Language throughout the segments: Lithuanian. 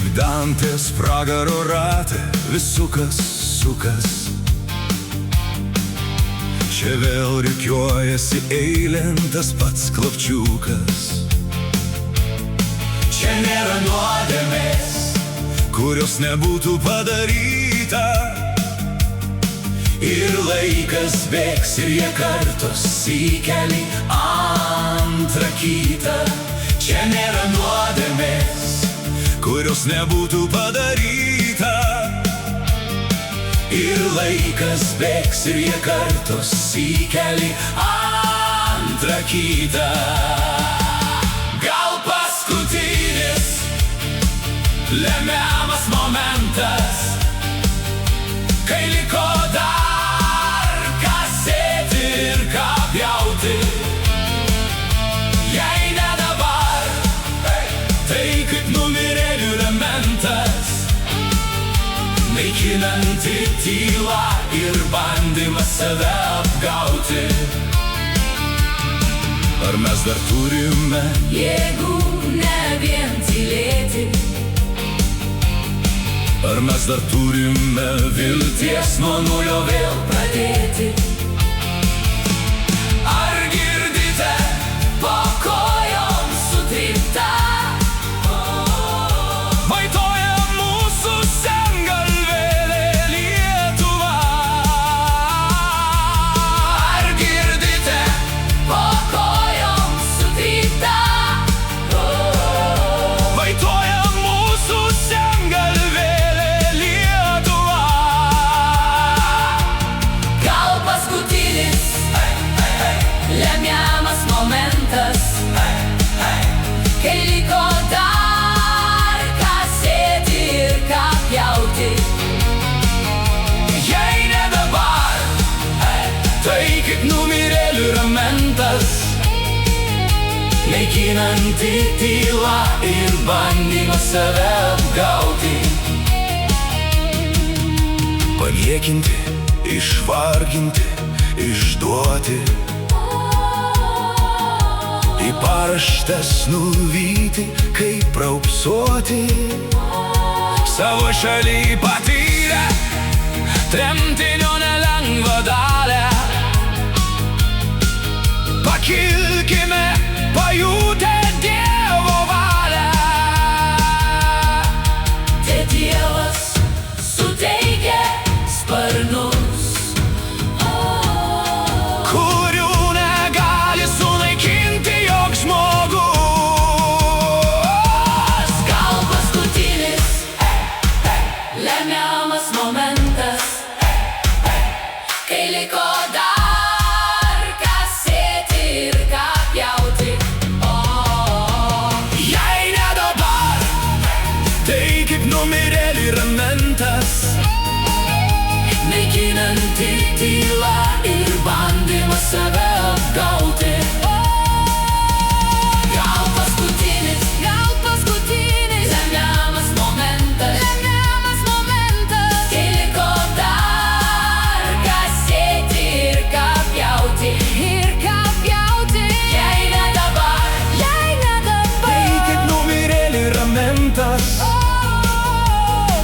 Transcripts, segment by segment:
Kaip Dantės pragaro ratą vis sukas. Čia vėl rikiuojasi eilėn tas pats klapčiukas. Čia nėra nuodėmės, kurios nebūtų padaryta. Ir laikas bėgs ir jie kartos įkeli antrą kitą. Čia nėra nuodėmės, kurios nebūtų padaryta. Ir laikas bėgs ir jie kartos įkeli antrą kitą. Gal paskutinis lemiamas momentas, kai liko dar ką sėti ir ką pjauti. Jei ne dabar, tai kaip numirėlių lamentas, naikinanti tyla ir bandymas save apgauti. Ar mes dar turime jėgų ne vien tylėti? Ar mes dar turime vilties nuo nulio vėl pradėti? Ar girdite po kojom sutryptą? Vaitoja mūsų sengalvėlė Lietuva. Ar girdite po kojom sutryptą? Vaitoja mūsų sengalvėlė. Lemiamas momentas, kai liko dar ką sėti ir ką pjauti. Jei ne dabar, tai kaip numirėlių ramentas, naikinanti tyla ir bandymas save apgauti. Paniekinti, išvarginti, išduoti, į paraštes nuvyti, kaip raupsuoti. Savo šaly patyrę tremtinio nelengvą dalią. Pakilkime pajutę Dievo valią. Te Dievas suteikia sparnus, lemiamas momentas, kai liko dar ką sėti ir ką pjauti. Jei ne dabar, tai kaip numirėlių ramentas, naikinanti tyla ir bandymas save apgauti.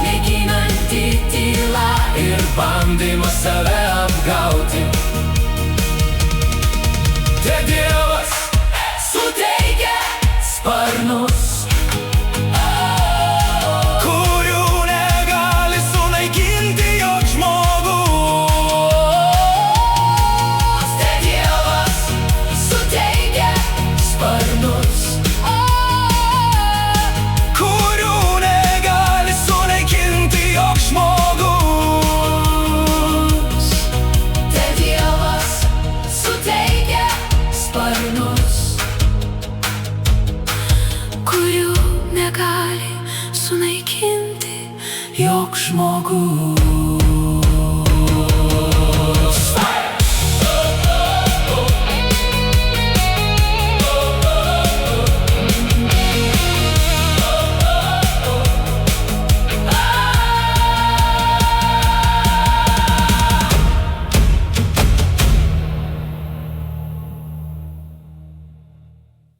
naikinanti tyla ir bandymas save apgauti. Te Dievas suteikia sparnus, kurių negali sunaikinti joks žmogus. Te Dievas suteikia sparnus, kurių negali sunaikinti joks žmogus.